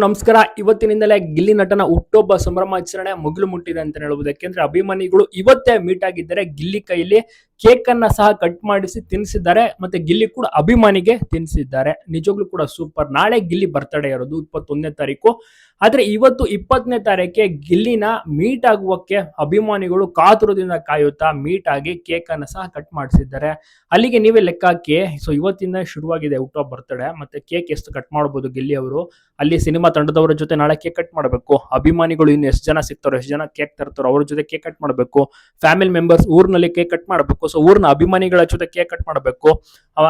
ನಮಸ್ಕಾರ. ಇವತ್ತಿನಿಂದಲೇ ಗಿಲ್ಲಿ ನಟನ ಹುಟ್ಟುಹಬ್ಬ ಸಂಭ್ರಮಾಚರಣೆ ಮುಗಿಲು ಮುಟ್ಟಿದೆ ಅಂತ ಹೇಳ್ಬೋದು. ಯಾಕೆಂದ್ರೆ ಅಭಿಮಾನಿಗಳು ಇವತ್ತೇ ಮೀಟ್ ಆಗಿದ್ದಾರೆ. ಗಿಲ್ಲಿ ಕೈಯಲ್ಲಿ ಕೇಕ್ ಅನ್ನ ಸಹ ಕಟ್ ಮಾಡಿಸಿ ತಿನ್ನಿಸಿದ್ದಾರೆ. ಮತ್ತೆ ಗಿಲ್ಲಿ ಕೂಡ ಅಭಿಮಾನಿಗೆ ತಿನ್ನಿಸಿದ್ದಾರೆ. ನಿಜವಾಗ್ಲೂ ಕೂಡ ಸೂಪರ್. ನಾಳೆ ಗಿಲ್ಲಿ ಬರ್ತಡೇ ಇರೋದು 21ನೇ ತಾರೀಕು. ಆದ್ರೆ ಇವತ್ತು 20ನೇ ತಾರೀಕಿಗೆ ಗಿಲ್ಲಿನ ಮೀಟ್ ಆಗುವಕ್ಕೆ ಅಭಿಮಾನಿಗಳು ಕಾತುರದಿಂದ ಕಾಯುತ್ತಾ ಮೀಟ್ ಆಗಿ ಕೇಕ್ ಅನ್ನ ಸಹ ಕಟ್ ಮಾಡಿಸಿದ್ದಾರೆ. ಅಲ್ಲಿಗೆ ನೀವೇ ಲೆಕ್ಕ ಹಾಕಿ. ಸೊ ಇವತ್ತಿಂದ ಶುರುವಾಗಿದೆ ಹುಟ್ಟುಹಬ್ಬ ಬರ್ತಡೇ. ಮತ್ತೆ ಕೇಕ್ ಎಷ್ಟು ಕಟ್ ಮಾಡಬಹುದು ಗಿಲ್ಲಿ ಅವರು. ಅಲ್ಲಿ ಸಿನಿಮಾ ತಂಡದವರ ಜೊತೆ ನಾಳೆ ಕೇಕ್ ಕಟ್ ಮಾಡಬೇಕು. ಅಭಿಮಾನಿಗಳು ಇನ್ನು ಎಷ್ಟು ಜನ ಸಿಗ್ತಾರೋ, ಎಷ್ಟು ಜನ ಕೇಕ್ ತರ್ತಾರೋ ಅವ್ರ ಜೊತೆ ಕೇಕ್ ಕಟ್ ಮಾಡಬೇಕು. ಫ್ಯಾಮಿಲಿ ಮೆಂಬರ್ಸ್ ಊರಿನಲ್ಲಿ ಕೇಕ್ ಕಟ್ ಮಾಡಬೇಕು. ಸೊ ಊರಿನ ಅಭಿಮಾನಿಗಳ ಜೊತೆ ಕೇಕ್ ಕಟ್ ಮಾಡಬೇಕು.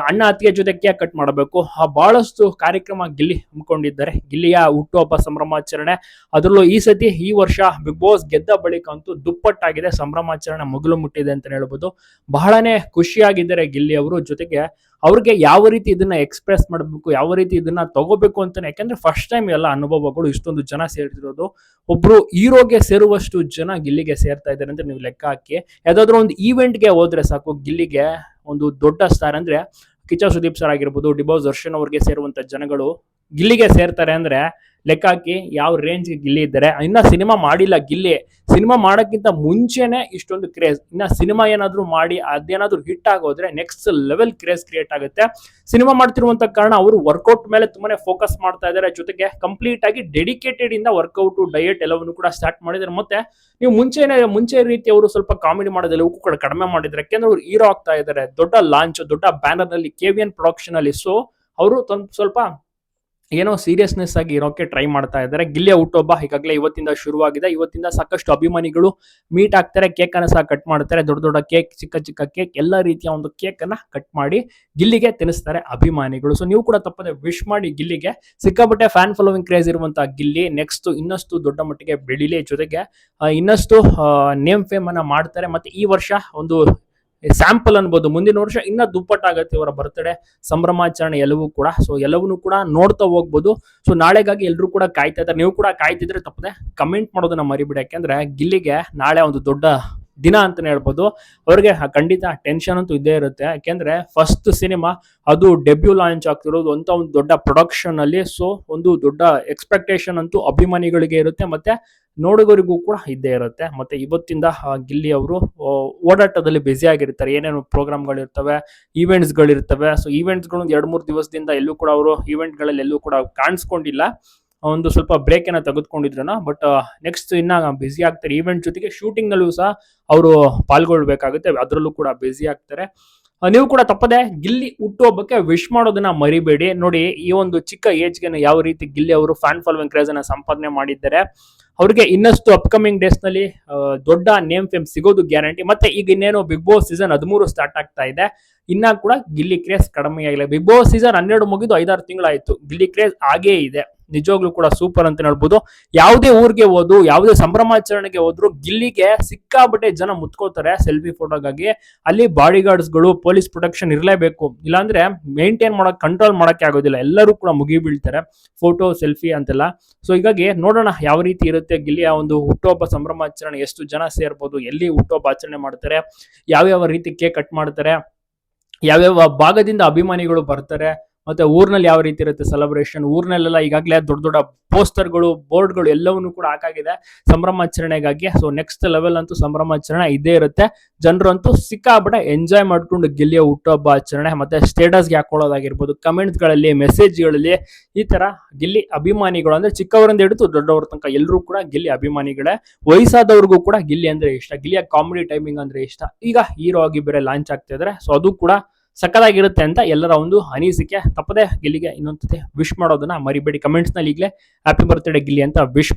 ಅಣ್ಣ ಅತ್ತಿಗೆ ಜೊತೆ ಕೇಕ್ ಕಟ್ ಮಾಡಬೇಕು. ಬಹಳಷ್ಟು ಕಾರ್ಯಕ್ರಮ ಗಿಲ್ಲಿ ಹಮ್ಮಿಕೊಂಡಿದ್ದಾರೆ. ಗಿಲ್ಲಿಯ ಹುಟ್ಟುಹಬ್ಬ ಸಂಭ್ರಮಾಚರಣೆ, ಅದರಲ್ಲೂ ಈ ಸತಿ ಈ ವರ್ಷ ಬಿಗ್ ಬಾಸ್ ಗೆದ್ದ ಬಳಿಕ ಅಂತೂ ದುಪ್ಪಟ್ಟಾಗಿದೆ. ಸಂಭ್ರಮಾಚರಣೆ ಮುಗಿಲು ಮುಟ್ಟಿದೆ ಅಂತ ಹೇಳ್ಬೋದು. ಬಹಳನೇ ಖುಷಿಯಾಗಿದ್ದಾರೆ ಗಿಲ್ಲಿ ಅವರು. ಜೊತೆಗೆ ಅವ್ರಿಗೆ ಯಾವ ರೀತಿ ಇದನ್ನ ಎಕ್ಸ್ಪ್ರೆಸ್ ಮಾಡಬೇಕು, ಯಾವ ರೀತಿ ಇದನ್ನ ತಗೋಬೇಕು ಅಂತಾನೆ. ಯಾಕಂದ್ರೆ ಫಸ್ಟ್ ಟೈಮ್ ಎಲ್ಲ ಅನುಭವಗಳು ಇಷ್ಟೊಂದು ಜನ ಸೇರ್ತಿರೋದು. ಒಬ್ರು ಹೀರೋಗೆ ಸೇರುವಷ್ಟು ಜನ ಗಿಲ್ಲಿಗೆ ಸೇರ್ತಾ ಇದ್ದಾರೆ ಅಂತ ನೀವು ಲೆಕ್ಕ ಹಾಕಿ. ಯಾವ್ದಾದ್ರು ಒಂದು ಈವೆಂಟ್ಗೆ ಹೋದ್ರೆ ಸಾಕು, ಗಿಲ್ಲಿಗೆ ಒಂದು ದೊಡ್ಡ ಸ್ಟಾರ್ ಅಂದ್ರೆ ಕಿಚ್ಚ ಸುದೀಪ್ ಸರ್ ಆಗಿರ್ಬೋದು, ಡಿಬಾಸ್ ದರ್ಶನ್ ಅವ್ರಿಗೆ ಸೇರುವಂತ ಜನಗಳು ಗಿಲ್ಲಿಗೆ ಸೇರ್ತಾರೆ ಅಂದ್ರೆ ಲೆಕ್ಕ ಹಾಕಿ ಯಾವ ರೇಂಜ್ಗೆ ಗಿಲ್ಲಿ ಇದ್ದಾರೆ. ಇನ್ನ ಸಿನಿಮಾ ಮಾಡಿಲ್ಲ ಗಿಲ್ಲಿ. ಸಿನಿಮಾ ಮಾಡೋಕ್ಕಿಂತ ಮುಂಚೆನೆ ಇಷ್ಟೊಂದು ಕ್ರೇಜ್. ಇನ್ನ ಸಿನಿಮಾ ಏನಾದ್ರು ಮಾಡಿ ಅದೇನಾದ್ರೂ ಹಿಟ್ ಆಗೋದ್ರೆ ನೆಕ್ಸ್ಟ್ ಲೆವೆಲ್ ಕ್ರೇಜ್ ಕ್ರಿಯೇಟ್ ಆಗುತ್ತೆ. ಸಿನಿಮಾ ಮಾಡ್ತಿರುವಂತ ಕಾರಣ ಅವರು ವರ್ಕೌಟ್ ಮೇಲೆ ತುಂಬಾನೇ ಫೋಕಸ್ ಮಾಡ್ತಾ ಇದ್ದಾರೆ. ಜೊತೆಗೆ ಕಂಪ್ಲೀಟ್ ಆಗಿ ಡೆಡಿಕೇಟೆಡ್ ಇಂದ ವರ್ಕೌಟ್, ಡಯಟ್ ಎಲ್ಲವನ್ನು ಕೂಡ ಸ್ಟಾರ್ಟ್ ಮಾಡಿದ್ದಾರೆ. ಮತ್ತೆ ನೀವು ಮುಂಚೆ ರೀತಿ ಅವರು ಸ್ವಲ್ಪ ಕಾಮಿಡಿ ಮಾಡೋದೆಲ್ಲವೂ ಕೂಡ ಕಡಿಮೆ ಮಾಡಿದ್ದಾರೆ. ಯಾಕೆಂದ್ರೆ ಅವ್ರು ಹೀರೋ ಆಗ್ತಾ ಇದ್ದಾರೆ. ದೊಡ್ಡ ಲಾಂಚ್, ದೊಡ್ಡ ಬ್ಯಾನರ್ ನಲ್ಲಿ, KVN ಪ್ರೊಡಕ್ಷನ್ ಅಲ್ಲಿ. ಸೊ ಅವರು ಸ್ವಲ್ಪ ಏನೋ ಸೀರಿಯಸ್ನೆಸ್ ಆಗಿ ಇರೋಕೆ ಟ್ರೈ ಮಾಡ್ತಾ ಇದ್ದಾರೆ. ಗಿಲ್ಲಿಯ ಹುಟ್ಟುಹಬ್ಬ ಈಗಾಗಲೇ ಇವತ್ತಿಂದ ಶುರುವಾಗಿದೆ. ಇವತ್ತಿಂದ ಸಾಕಷ್ಟು ಅಭಿಮಾನಿಗಳು ಮೀಟ್ ಆಗ್ತಾರೆ, ಕೇಕ್ ಅನ್ನ ಸಹ ಕಟ್ ಮಾಡ್ತಾರೆ. ದೊಡ್ಡ ದೊಡ್ಡ ಕೇಕ್, ಚಿಕ್ಕ ಚಿಕ್ಕ ಕೇಕ್, ಎಲ್ಲ ರೀತಿಯ ಒಂದು ಕೇಕ್ ಅನ್ನ ಕಟ್ ಮಾಡಿ ಗಿಲ್ಲಿಗೆ ತಿನ್ನಿಸ್ತಾರೆ ಅಭಿಮಾನಿಗಳು. ಸೊ ನೀವು ಕೂಡ ತಪ್ಪದೆ ವಿಶ್ ಮಾಡಿ ಗಿಲ್ಲಿಗೆ. ಸಿಕ್ಕಾಪಟ್ಟೆ ಫ್ಯಾನ್ ಫಾಲೋವಿಂಗ್ ಕ್ರೇಜ್ ಇರುವಂತಹ ಗಿಲ್ಲಿ ನೆಕ್ಸ್ಟ್ ಇನ್ನಷ್ಟು ದೊಡ್ಡ ಮಟ್ಟಿಗೆ ಬೆಳಿಲಿ. ಜೊತೆಗೆ ಇನ್ನಷ್ಟು ನೇಮ್ ಫೇಮ್ ಅನ್ನ ಮಾಡ್ತಾರೆ. ಮತ್ತೆ ಈ ವರ್ಷ ಒಂದು ಸ್ಯಾಂಪಲ್ ಅನ್ಬೋದು, ಮುಂದಿನ ವರ್ಷ ಇನ್ನ ದುಪ್ಪಟ್ಟಾಗತ್ತೆ ಇವರ ಬರ್ತ್ಡೇ ಸಂಭ್ರಮಾಚರಣೆ ಎಲ್ಲವೂ ಕೂಡ. ಸೊ ಎಲ್ಲವನ್ನೂ ಕೂಡ ನೋಡ್ತಾ ಹೋಗ್ಬೋದು. ಸೊ ನಾಳೆಗಾಗಿ ಎಲ್ಲರೂ ಕೂಡ ಕಾಯ್ತಾ ಇದ್ದಾರೆ. ನೀವು ಕೂಡ ಕಾಯ್ತಿದ್ರೆ ತಪ್ಪದೆ ಕಮೆಂಟ್ ಮಾಡೋದನ್ನ ಮರಿಬಿಡಿ. ಯಾಕೆಂದ್ರೆ ಗಿಲ್ಲಿಗೆ ನಾಳೆ ಒಂದು ದೊಡ್ಡ ದಿನ ಅಂತಾನೆ ಹೇಳ್ಬೋದು. ಅವ್ರಿಗೆ ಖಂಡಿತ ಟೆನ್ಷನ್ ಅಂತೂ ಇದ್ದೇ ಇರುತ್ತೆ. ಯಾಕೆಂದ್ರೆ ಫಸ್ಟ್ ಸಿನಿಮಾ, ಅದು ಡೆಬ್ಯೂ ಲಾಂಚ್ ಆಗ್ತಿರೋದು ಅಂತ ಒಂದು ದೊಡ್ಡ ಪ್ರೊಡಕ್ಷನ್ ಅಲ್ಲಿ. ಸೊ ಒಂದು ದೊಡ್ಡ ಎಕ್ಸ್ಪೆಕ್ಟೇಷನ್ ಅಂತೂ ಅಭಿಮಾನಿಗಳಿಗೆ ಇರುತ್ತೆ, ಮತ್ತೆ ನೋಡುಗರಿಗೂ ಕೂಡ ಇದ್ದೇ ಇರುತ್ತೆ. ಮತ್ತೆ ಇವತ್ತಿಂದ ಗಿಲ್ಲಿ ಅವರು ಓಡಾಟದಲ್ಲಿ ಬ್ಯುಸಿ ಆಗಿರ್ತಾರೆ. ಏನೇನು ಪ್ರೋಗ್ರಾಮ್ಗಳು ಇರ್ತವೆ, ಈವೆಂಟ್ಸ್ ಗಳಿರ್ತವೆ. ಸೊ ಈವೆಂಟ್ಸ್ಗಳು 2-3 ದಿವಸದಿಂದ ಎಲ್ಲೂ ಕೂಡ ಅವರು ಈವೆಂಟ್ಗಳಲ್ಲಿ ಎಲ್ಲೂ ಕೂಡ ಕಾಣಿಸ್ಕೊಂಡಿಲ್ಲ. ಒಂದು ಸ್ವಲ್ಪ ಬ್ರೇಕ್ ಏನೋ ತೆಗೆದುಕೊಂಡಿದ್ರನ. ಬಟ್ ನೆಕ್ಸ್ಟ್ ಇನ್ನ ಬ್ಯುಸಿ ಆಗ್ತಾರೆ. ಈವೆಂಟ್ ಜೊತೆಗೆ ಶೂಟಿಂಗ್ ನಲ್ಲೂ ಸಹ ಅವರು ಪಾಲ್ಗೊಳ್ಬೇಕಾಗುತ್ತೆ. ಅದರಲ್ಲೂ ಕೂಡ ಬ್ಯುಸಿ ಆಗ್ತಾರೆ. ನೀವು ಕೂಡ ತಪ್ಪದೆ ಗಿಲ್ಲಿ ಹುಟ್ಟುಹಬ್ಬಕ್ಕೆ ವಿಶ್ ಮಾಡೋದನ್ನ ಮರಿಬೇಡಿ. ನೋಡಿ, ಈ ಒಂದು ಚಿಕ್ಕ ಏಜ್ಗೆ ಯಾವ ರೀತಿ ಗಿಲ್ಲಿ ಅವರು ಫ್ಯಾನ್ ಫಾಲೋವಿಂಗ್ ಕ್ರೇಜ್ ಅನ್ನ ಸಂಪಾದನೆ ಮಾಡಿದ್ದಾರೆ. ಅವ್ರಿಗೆ ಇನ್ನಷ್ಟು ಅಪ್ಕಮಿಂಗ್ ಡೇಸ್ ನಲ್ಲಿ ದೊಡ್ಡ ನೇಮ್ ಫೇಮ್ ಸಿಗೋದು ಗ್ಯಾರಂಟಿ. ಮತ್ತೆ ಈಗ ಇನ್ನೇನು ಬಿಗ್ ಬಾಸ್ ಸೀಸನ್ 13 ಸ್ಟಾರ್ಟ್ ಆಗ್ತಾ ಇದೆ. ಇನ್ನ ಕೂಡ ಗಿಲ್ಲಿ ಕ್ರೇಜ್ ಕಡಿಮೆ ಆಗಿಲ್ಲ. ಬಿಗ್ ಬಾಸ್ ಸೀಸನ್ 12 ಮುಗಿದು 5-6 ತಿಂಗಳಾಯ್ತು. ಗಿಲ್ಲಿ ಕ್ರೇಜ್ ಹಾಗೇ ಇದೆ. ನಿಜವಾಗ್ಲೂ ಕೂಡ ಸೂಪರ್ ಅಂತ ಹೇಳ್ಬೋದು. ಯಾವುದೇ ಊರಿಗೆ ಹೋದ್ರು, ಯಾವುದೇ ಸಂಭ್ರಮಾಚರಣೆಗೆ ಹೋದ್ರು ಗಿಲ್ಲಿಗೆ ಸಿಕ್ಕಾಬಟ್ಟೆ ಜನ ಮುತ್ಕೋತಾರೆ ಸೆಲ್ಫಿ ಫೋಟೋಗಾಗಿ. ಅಲ್ಲಿ ಬಾಡಿ ಗಾರ್ಡ್ಸ್ಗಳು, ಪೊಲೀಸ್ ಪ್ರೊಟೆಕ್ಷನ್ ಇರಲೇಬೇಕು. ಇಲ್ಲಾಂದ್ರೆ ಮೇಂಟೈನ್ ಮಾಡಕ್, ಕಂಟ್ರೋಲ್ ಮಾಡಕ್ಕೆ ಆಗೋದಿಲ್ಲ. ಎಲ್ಲರೂ ಕೂಡ ಮುಗಿ ಬೀಳ್ತಾರೆ ಫೋಟೋ, ಸೆಲ್ಫಿ ಅಂತೆಲ್ಲ. ಸೊ ಹೀಗಾಗಿ ನೋಡೋಣ ಯಾವ ರೀತಿ ಇರುತ್ತೆ ಗಿಲ್ಲಿಯ ಒಂದು ಹುಟ್ಟುಹಬ್ಬ ಸಂಭ್ರಮಾಚರಣೆ. ಎಷ್ಟು ಜನ ಸೇರ್ಬೋದು, ಎಲ್ಲಿ ಹುಟ್ಟುಹಬ್ಬ ಆಚರಣೆ ಮಾಡ್ತಾರೆ, ಯಾವ್ಯಾವ ರೀತಿ ಕೇಕ್ ಕಟ್ ಮಾಡ್ತಾರೆ, ಯಾವ್ಯಾವ ಭಾಗದಿಂದ ಅಭಿಮಾನಿಗಳು ಬರ್ತಾರೆ, ಮತ್ತೆ ಊರ್ನಲ್ಲಿ ಯಾವ ರೀತಿ ಇರುತ್ತೆ ಸೆಲೆಬ್ರೇಷನ್. ಊರ್ನಲ್ಲೆಲ್ಲ ಈಗಾಗಲೇ ದೊಡ್ಡ ದೊಡ್ಡ ಪೋಸ್ಟರ್ಗಳು, ಬೋರ್ಡ್ಗಳು ಎಲ್ಲವನ್ನು ಕೂಡ ಹಾಕಾಗಿದೆ ಸಂಭ್ರಮಾಚರಣೆಗಾಗಿ. ಸೊ ನೆಕ್ಸ್ಟ್ ಲೆವೆಲ್ ಅಂತೂ ಸಂಭ್ರಮಾಚರಣೆ ಇದ್ದೇ ಇರುತ್ತೆ. ಜನರಂತೂ ಸಿಕ್ಕಾಬಿಟ್ಟೆ ಎಂಜಾಯ್ ಮಾಡ್ಕೊಂಡು ಗಿಲ್ಲಿಯ ಹುಟ್ಟುಹಬ್ಬ ಆಚರಣೆ, ಮತ್ತೆ ಸ್ಟೇಟಸ್ಗೆ ಹಾಕೊಳ್ಳೋದಾಗಿರ್ಬೋದು, ಕಮೆಂಟ್ಸ್ಗಳಲ್ಲಿ, ಮೆಸೇಜ್ಗಳಲ್ಲಿ, ಈ ತರ ಗಿಲ್ಲಿ ಅಭಿಮಾನಿಗಳು ಅಂದ್ರೆ ಚಿಕ್ಕವರಿಂದ ಹಿಡಿದು ದೊಡ್ಡವ್ರ ತನಕ ಎಲ್ಲರೂ ಕೂಡ ಗಿಲ್ಲಿ ಅಭಿಮಾನಿಗಳೇ. ವಯಸ್ಸಾದವ್ರಿಗೂ ಕೂಡ ಗಿಲ್ಲಿ ಅಂದ್ರೆ ಇಷ್ಟ. ಗಿಲ್ಲಿಯ ಕಾಮಿಡಿ ಟೈಮಿಂಗ್ ಅಂದ್ರೆ ಇಷ್ಟ. ಈಗ ಹೀರೋ ಆಗಿ ಬೇರೆ ಲಾಂಚ್ ಆಗ್ತಾ ಇದ್ರೆ, ಸೊ ಅದು ಕೂಡ ಸಕ್ಕದಾಗಿರುತ್ತೆ ಅಂತ ಎಲ್ಲರ ಒಂದು ಅನಿಸಿಕೆ. ತಪ್ಪದೆ ಗಿಲ್ಲಿಗೆ ಇನ್ನೊಂದ್ಸತಿ ವಿಶ್ ಮಾಡೋದನ್ನ ಮರಿಬೇಡಿ. ಕಮೆಂಟ್ಸ್ ನಲ್ಲಿ ಈಗಲೇ ಹ್ಯಾಪಿ ಬರ್ತ್ಡೇ ಗಿಲ್ಲಿ ಅಂತ ವಿಶ್